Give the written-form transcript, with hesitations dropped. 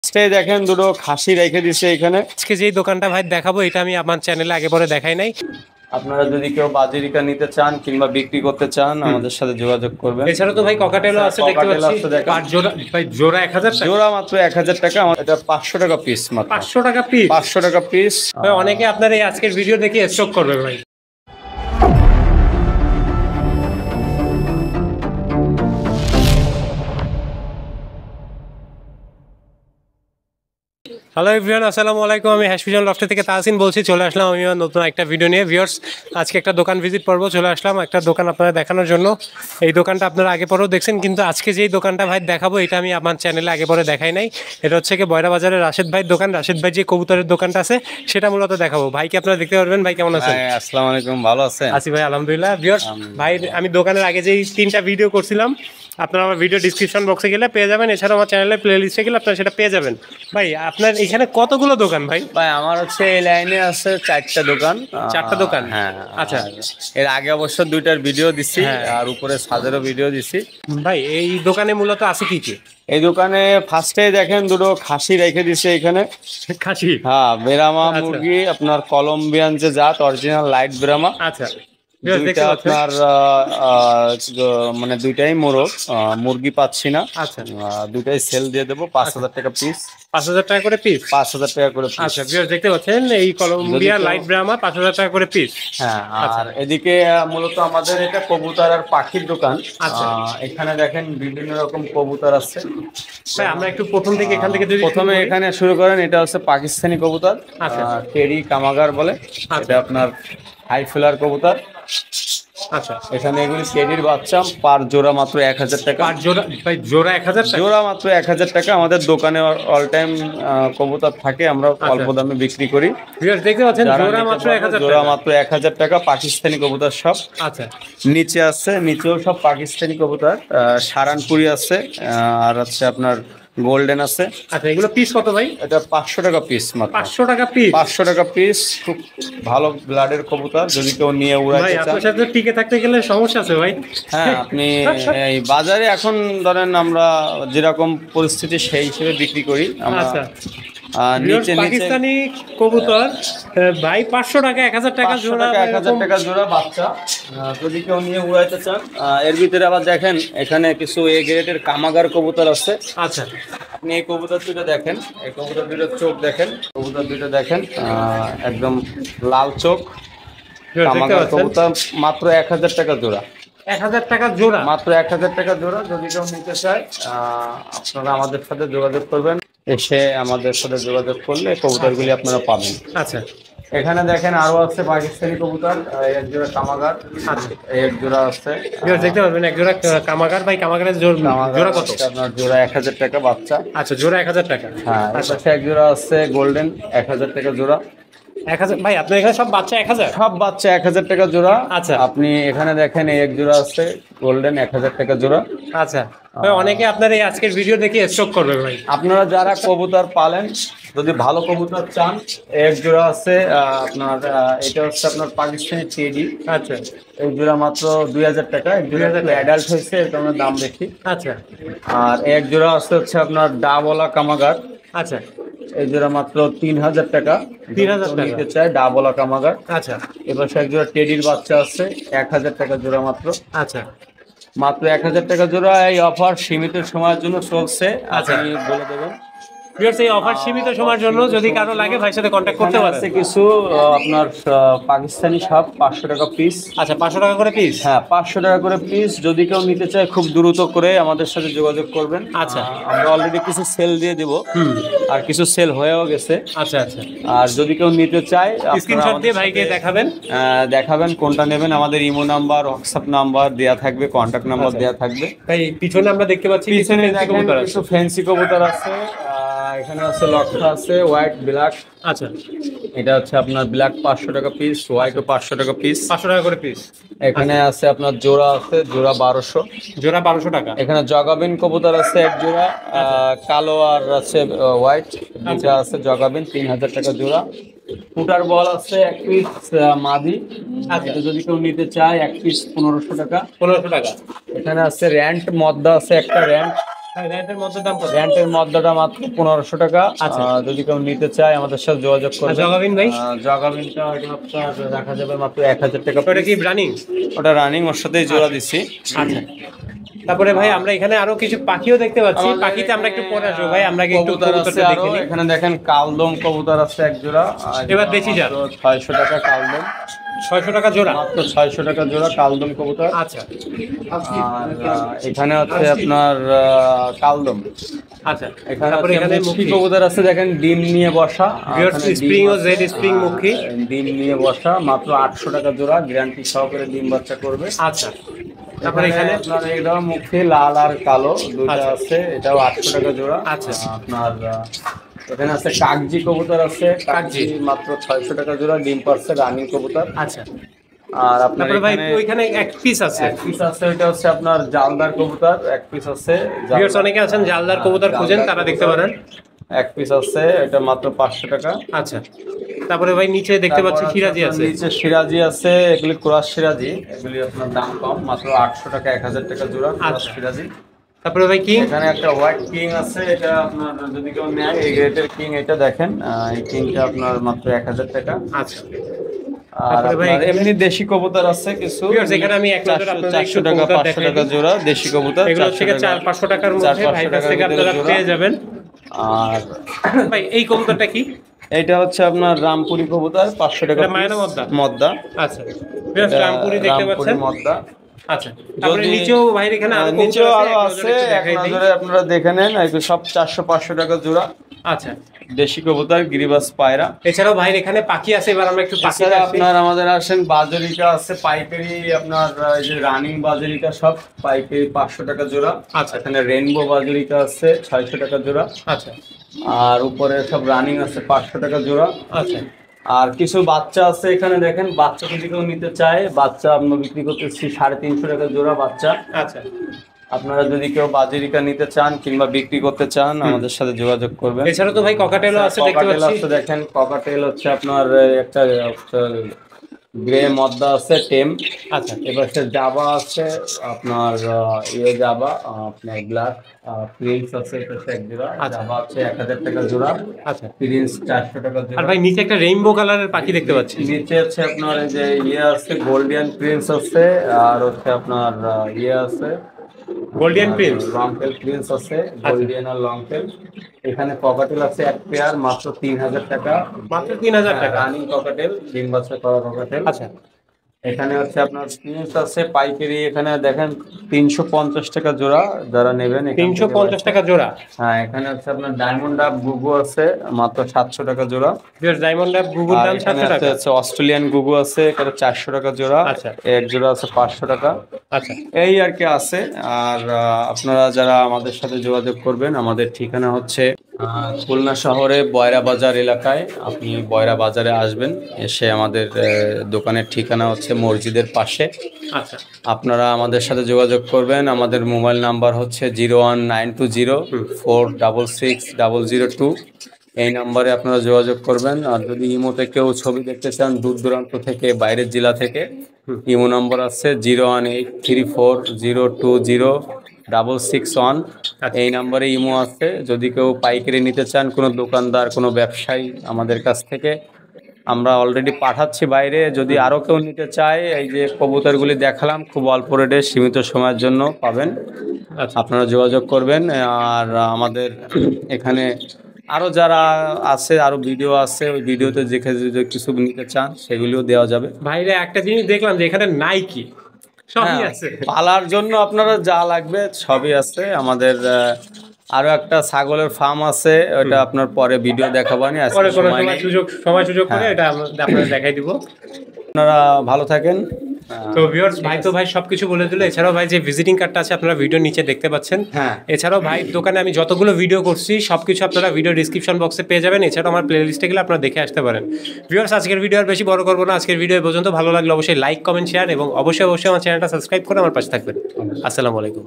দেখেন দুটো খাসি রেখে দিছে এখানে। আজকে যে দোকানটা ভাই দেখাবো এটা আমি আমার চ্যানেলে আগে পরে দেখাই নাই। আপনারা যদি কেউ বাজিরিকা নিতে চান কিংবা বিক্রি করতে চান আমাদের সাথে যোগাযোগ করবেন। এছাড়া তো ভাই ককাটেলও আছে দেখতে পাচ্ছি। পার জোড়া ভাই জোড়া 1000 টাকা। জোড়া মাত্র 1000 টাকা। এটা 500 টাকা পিস মাত্র। 500 টাকা পিস। 500 টাকা পিস। ভাই অনেকে আপনার এই আজকের ভিডিও দেখে স্টক করবে ভাই। হ্যালো এভরিওয়ান, আসসালামু আলাইকুম। আমি হ্যাশভিশন লফট থেকে তাহসিন বলছি। চলে আসলাম আমি নতুন একটা ভিডিও নিয়ে। ভিউয়ার্স, আজকে একটা দোকান ভিজিট করবো। চলে আসলাম একটা দোকান আপনারা দেখানোর জন্য। এই দোকানটা আপনারা আগে পরেও দেখছেন, কিন্তু আজকে যেই দোকানটা ভাই দেখাবো এটা আমি আমার চ্যানেলে আগে পরে দেখাই নাই। এটা হচ্ছে কি বয়রা বাজারের রাশেদ ভাইয়ের দোকান। রাশেদ ভাই যে কবুতরের দোকানটা আছে সেটা মূলত দেখাবো। ভাইকে আপনারা দেখতে পারবেন। ভাই কেমন আছেন? আসসালামু আলাইকুম, ভালো আছেন? আছি ভাই, আলহামদুলিল্লাহ। ভিউয়ার্স, ভাই আমি দোকানের আগে যেই 3টা ভিডিও করছিলাম আপনারা আমার ভিডিও ডিসক্রিপশন বক্সে গেলে পেয়ে যাবেন। এছাড়াও আমার চ্যানেলের প্লে লিস্টে গেলে আপনারা সেটা পেয়ে যাবেন। ভাই আপনার এখানে কতগুলো দোকান ভাই? ভাই আমার হচ্ছে এই লাইনে আছে 4টা দোকান। 4টা দোকান? হ্যাঁ। আচ্ছা, এর আগে অবশ্য 2টার ভিডিও দিছি আর উপরে সাদেরও ভিডিও দিছি। ভাই এই দোকানে মূলত আছে কি কি? এই দোকানে ফার্স্টে দেখেন দুটো খাসি রেখে দিছে এখানে। খাসি? হ্যাঁ, ব্রাহ্মা মুরগি, আপনার কলম্বিয়ান যে জাত অরিজিনাল লাইট ব্রাহ্মা। আচ্ছা, দুইটা আপনার মানে দুইটাই মোরগ। মুরগি পাচ্ছি না। আচ্ছা, দুইটাই সেল দিয়ে দেবো 5000 টাকা পিস। 5000 টাকা করে পিস? 5000 টাকা করে পিস। আচ্ছা ভিউয়ার্স, দেখতে পাচ্ছেন এই কলম্বিয়া লাইট ব্রাহ্মা 5000 টাকা করে পিস। হ্যাঁ, আর এদিকে মূলত আমাদের এটা কবুতর আর পাখির দোকান। আচ্ছা, এখানে দেখেন বিভিন্ন রকম কবুতর আছে। ভাই আমরা একটু প্রথম থেকে এখান থেকে প্রথমে এখানে শুরু করেন। এটা হচ্ছে পাকিস্তানি কবুতর। আচ্ছা, টেরি কামাগার বলে। এটা আপনার হাই ফ্লার কবুতর। আচ্ছা, এখানে এগুলি টেডির বাচ্চা। পার জোড়া মাত্র 1000 টাকা। পার জোড়া ভাই জোড়া 1000 টাকা? জোড়া মাত্র 1000 টাকা। আমাদের দোকানে অল টাইম কবুতর থাকে, আমরা অল্প দামে বিক্রি করি। ভিউয়ার্স দেখতে পাচ্ছেন জোড়া মাত্র 1000 টাকা। জোড়া মাত্র 1000 টাকা। পাকিস্তানি কবুতর সব। আচ্ছা, নিচে আছে, নিচেও সব পাকিস্তানি কবুতর। সারানপুরি আছে আর আছে আপনার গোল্ডেন আছে। আচ্ছা, এগুলো পিস কত ভাই? এটা 500 টাকা পিস মাত্র। 500 টাকা পিস? 500 টাকা পিস। খুব ভালো ব্লাডের কবুতর, যদি কেউ নিয়ে উড়াইতে ভাই চান। আপনার সাথে টিকে থাকতে গেলে সমস্যা আছে ভাই। হ্যাঁ, আপনি এই বাজারে এখন ধরেন আমরা যেরকম পরিস্থিতি সেই হিসেবে বিক্রি করি আমরা। আচ্ছা, নিচে পাকিস্তানি কবুতর ভাই 500 টাকা 1000 টাকা জোড়া। 1000 টাকা জোড়া বাচ্চা, যদি কেউ নিয়ে উড়াইতে চান। এর ভিতরে আবার দেখেন এখানে কিছু এ গ্রেডের কামাগার কবুতর আছে। আচ্ছা, আপনি এই কবুতর দুটো দেখেন, এই কবুতর দুটো চোখ দেখেন, কবুতর দুটো দেখেন একদম লাল চোখ। কামাগার কবুতর মাত্র 1000 টাকা জোড়া। 1000 টাকা জোড়া? মাত্র 1000 টাকা জোড়া। যদি কেউ নিতে চায় আপনারা আমাদের সাথে যোগাযোগ করবেন। এসে আমাদের সাথে যোগাযোগ করলে কবুতরগুলি আপনারা পাবেন। আচ্ছা, এখানে দেখেন আরো আছে পাকিস্তানি কবুতর। এক জোড়া কামাগার। আচ্ছা, এক জোড়া আছে। দেখতে পারবেন এক জোড়া কামাগার। ভাই কামাগারের জোড়া কত? আপনার জোড়া 1000 টাকা বাচ্চা। আচ্ছা, জোড়া 1000 টাকা। হ্যাঁ, এক জোড়া আছে গোল্ডেন 1000 টাকা জোড়া। 1000? ভাই আপনার এখানে সব বাচ্চা 1000? সব বাচ্চা 1000 টাকা জোড়া। আচ্ছা, আপনি এখানে দেখেন এক জোড়া আছে গোল্ডেন 1000 টাকা জোড়া। আচ্ছা, ভাই অনেকে আপনার এই আজকের ভিডিও দেখে স্টক করবে ভাই। আপনারা যারা কবুতর পালেন, যদি ভালো কবুতর চান, এক জোড়া আছে আপনার। এটা হচ্ছে আপনার পাকিস্তানি টেডি। আচ্ছা, এই জোড়া মাত্র 2000 টাকা। 2000 অ্যাডাল্ট হয়েছে, এর কারণে দাম বেশি। আচ্ছা, আর এক জোড়া আছে হচ্ছে আপনার ডাবলা কামাগার। আচ্ছা, এই জোড়া মাত্র 3000 টাকা। 3000 টাকা নিতে চাই ডাবলা কামাগার। আচ্ছা, এবার এক জোড়া টেডির বাচ্চা আছে 1000 টাকা জোড়া মাত্র। আচ্ছা, মাত্র 1000 টাকা জোড়া। এই অফার সীমিত সময়ের জন্য চলছে। আচ্ছা, আপনি বলে দেবেন। এই অফার সীমিত সময়ের জন্য, যদি কারো লাগে ভাইয়ের সাথে কন্ট্যাক্ট করতে পারেন। কিছু আপনার পাকিস্তানি সব 500 টাকা পিস। আচ্ছা, 500 টাকা করে পিস? হ্যাঁ, 500 টাকা করে পিস। যদি কেউ নিতে চায় খুব দ্রুত করে আমাদের সাথে যোগাযোগ করবেন। আচ্ছা, আমরা অলরেডি কিছু সেল দিয়ে দিব আর কিছু সেল হয়েও গেছে। আচ্ছা, আচ্ছা, আর যদি কেউ নিতে চায় স্ক্রিনশট দিয়ে ভাইকে দেখাবেন কোনটা নেবেন। আমাদের ইমো নাম্বার, হোয়াটসঅ্যাপ নাম্বার দেয়া থাকবে, কন্ট্যাক্ট নাম্বার দেয়া থাকবে। ভাই পিছনে আমরা দেখতে পাচ্ছি পিছনে কিছু ফ্যান্সি কবুতর আছে। এখানে আছে লক্ষা আছে, হোয়াইট ব্ল্যাক। আচ্ছা, এটা হচ্ছে আপনার ব্ল্যাক 500 টাকা পিস, হোয়াইটও 500 টাকা পিস। 500 টাকা করে পিস। এখানে আছে আপনার জোড়া আছে, জোড়া 1200। জোড়া 1200 টাকা। এখানে জগাবিন কবুতর আছে এক জোড়া, কালো আর আছে হোয়াইট। দুটা আছে জগাবিন 3000 টাকা জোড়া। ফুটার বল আছে এক পিস মাদি। এটা যদি কেউ নিতে চায় এক পিস 1500 টাকা। 1500 টাকা। এখানে আছে র্যান্ট মদ্দা আছে একটা র্যান্ট র্যান্টের মধ্যে দাম কত? র্যান্টের মধ্যটা মাত্র 1500 টাকা। আচ্ছা। যদি কেউ নিতে চায় আমাদের সাথে যোগাযোগ করবে। জগাবিন ভাই? জগাবিনটা আপনার রাখা যাবে মাত্র 1000 টাকা। ওটা কি রানিং? ওটা রানিং, ওর সাথেই জোড়া দিছি। আচ্ছা। তারপরে ভাই আমরা এখানে আরো কিছু পাখিও দেখতে পাচ্ছি, পাখিতে আমরা একটু পরে আসবো ভাই, আমরা একটু কবুতরটা দেখে নিই। এখানে দেখেন কালদম কবুতর আছে এক জোড়া। এবার দেশি জাত 600 টাকা কালদম। 600 টাকা জোড়া? মাত্র 600 টাকা জোড়া কালদম কবুতর। আচ্ছা। আর এখানে হচ্ছে আপনার কালদম। আচ্ছা। এখানে তারপরে এখানে মুখী কবুতর আছে দেখেন, ডিম নিয়ে বসা। স্প্রিং ও জেড স্প্রিং মুখী, ডিম নিয়ে বসা, মাত্র 800 টাকা জোড়া, গ্যারান্টি সহকারে ডিম বাচ্চা করবে। আচ্ছা। তারপরে এখানে আপনার এটা মুখে লাল আর কালো দুটো আছে, এটাও 800 টাকা জোড়া। আচ্ছা। আপনার এখানে আছে কাগজি কবুতর আছে, কাগজি মাত্র 600 টাকা জোড়া, ডিম পারছে, রানিং কবুতর। আচ্ছা। আর আপনার ভাই ওইখানে এক পিস আছে, ওইটা হচ্ছে আপনার জালদার কবুতর, এক পিস আছে। ভিউয়ার্স অনেকে আছেন জালদার কবুতর খুঁজেন, তারা দেখতে পারেন। এক পিস আছে, এটা মাত্র 500 টাকা। আচ্ছা। তারপরে ভাই নিচে দেখতে পাচ্ছি সিরাজি আছে। নিচে সিরাজি আছে, এগুলি ক্রস সিরাজি, এগুলি আপনার দাম কম, মাত্র 800 টাকা 1000 টাকা জোড়া ক্রস সিরাজি। তারপরে ভাই কিং, এখানে একটা হোয়াইট কিং আছে, এটা আপনার যদি কেউ নেয় এই গ্রেটের কিং, এটা দেখেন এই কিংটা আপনার মাত্র 1000 টাকা। আচ্ছা। আর এমনি দেশি কবুতর আছে কিছু, এখানে আমি এক নজর আপনাদের 400 টাকা 500 টাকা জোড়া দেশি কবুতর, এগুলো থেকে 400-500 টাকার মধ্যে ভাই কাছ থেকে আপনারা পেয়ে যাবেন। আর ভাই এই কবুতরটা কি? এটা হচ্ছে আপনার রামপুরি কবুতর, 500 টাকা মদ্দা। আচ্ছা, বেশ রামপুরি দেখতে পাচ্ছেন মদ্দা। আচ্ছা। তারপরে নিচেও ভাই এখানে আরো আছে, আপনারা দেখে নেন, এগুলো সব 400-500 টাকা জোড়া। আচ্ছা। দেশি কবুতর, গিরিবাস পায়রা। এছাড়াও ভাই এখানে পাখি আছে, এবার আমরা একটু পাখি আপনার আমাদের আসেন বাজরিকা আছে পাইকারি, আপনার এই যে রানিং বাজরিকা সব পাইকারি 500 টাকা জোড়া। আচ্ছা। এখানে রেইনবো বাজরিকা আছে 600 টাকা জোড়া। আচ্ছা। আর উপরে সব রানিং আছে 500 টাকা জোড়া। আচ্ছা। আর কিছু বাচ্চা আছে এখানে দেখেন, বাচ্চা যদি কেউ নিতে চায়, বাচ্চা আমরা বিক্রি করতেছি 350 টাকা জোড়া বাচ্চা। আচ্ছা। আপনারা যদি কেউ বাজরিকা নিতে চান কিংবা বিক্রি করতে চান আমাদের সাথে যোগাযোগ করবেন। এছাড়া তো ভাই ককাটেলও আছে দেখতে পাচ্ছি। দেখেন ককাটেল হচ্ছে আপনার একটা গ্রে মদ্দা আছে টেম। আচ্ছা। এবার জাবা আছে আপনার জাবা, আপনার ব্ল্যাক প্রিন্স আছে, এটা এক জোড়া। জাবা আছে 1000 টাকা জোড়া। আচ্ছা। প্রিন্স 400 টাকা জোড়া। আর ভাই নিচে একটা রেইনবো কালারের পাখি দেখতে পাচ্ছি। নিচে হচ্ছে আপনার এই যে আছে গোল্ডিয়ান প্রিন্স আছে, আর হচ্ছে আপনার আছে গোল্ডিয়ান প্রিন্স, লংটেল প্রিন্স আছে, গোল্ডিয়ান আর লংটেল। এখানে ককাটেল আছে এক পেয়ার, মাত্র 3000 টাকা। মাত্র 3000 টাকা রানিং ককাটেল, ডিম বাচ্চা করা ককাটেল। আচ্ছা। এখানে হচ্ছে আপনার প্রিন্স আছে পাইকারি, এখানে দেখেন 350 টাকা জোড়া, যারা নেবেন 350 টাকা জোড়া। হ্যাঁ, এখানে হচ্ছে আপনার ডায়মন্ড আপ গুগু আছে মাত্র 700 টাকা জোড়া। ডায়মন্ড আপ গুগুর দাম 700 টাকা। আছে অস্ট্রেলিয়ান গুগু আছে, এটা 400 টাকা জোড়া। আচ্ছা। এক জোড়া আছে 500 টাকা। আচ্ছা। এই আর কি আছে। আর আপনারা যারা আমাদের সাথে যোগাযোগ করবেন, আমাদের ঠিকানা হচ্ছে খুলনা শহরে বয়রা বাজার এলাকায়। আপনি বয়রা বাজারে আসবেন, এসে আমাদের দোকানের ঠিকানা হচ্ছে মসজিদের পাশে। আচ্ছা। আপনারা আমাদের সাথে যোগাযোগ করবেন। আমাদের মোবাইল নাম্বার হচ্ছে 01920466002। এই নাম্বারে আপনারা যোগাযোগ করবেন। আর যদি ইমোতে কেউ ছবি দেখতে চান দূর দূরান্ত থেকে, বাইরের জেলা থেকে, ইমো নাম্বার আছে 01834020661। এই নাম্বারে ইমো আছে। যদি কেউ পাইকারি নিতে চান, কোনো দোকানদার, কোনো ব্যবসায়ী আমাদের কাছ থেকে, আমরা অলরেডি পাঠাচ্ছি বাইরে। যদি আরও কেউ নিতে চায়, এই যে কবুতরগুলি দেখালাম, খুব অল্প রেটে সীমিত সময়ের জন্য পাবেন। আপনারা যোগাযোগ করবেন। আর আমাদের এখানে আরও যারা আছে, আরও ভিডিও আছে, ওই ভিডিওতে দেখে যদি কিছু নিতে চান সেগুলিও দেওয়া যাবে। ভাইরে একটা জিনিস দেখলাম যে এখানে নাইকি সবই আছে, পালার জন্য আপনারা যা লাগবে সবই আছে। আমাদের আরো একটা ছাগলের ফার্ম আছে, ওটা আপনার পরে ভিডিও দেখাবানি, পরে কোনো সময় সুযোগ করে এটা আপনাদের দেখাই দিব। আপনারা ভালো থাকেন। তো ভিউয়ার্স, ভাই সবকিছু বলে দিল। এছাড়াও ভাই যে ভিজিটিং কার্ডটা আছে আপনারা ভিডিও নিচে দেখতে পাচ্ছেন। হ্যাঁ। এছাড়াও ভাই দোকানে আমি যতগুলো ভিডিও করছি সবকিছু আপনারা ভিডিও ডিসক্রিপশন বক্সে পেয়ে যাবেন। এছাড়াও আমার প্লে লিস্টে গেলে আপনারা দেখে আসতে পারেন। ভিউয়ার্স, আজকের ভিডিও আর বেশি বড় করবো না। আজকের ভিডিও পর্যন্ত। ভালো লাগলে অবশ্যই লাইক, কমেন্ট, শেয়ার এবং অবশ্যই আমার চ্যানেলটা সাবস্ক্রাইব করে আমার পাশে থাকবেন। আসসালামু আলাইকুম।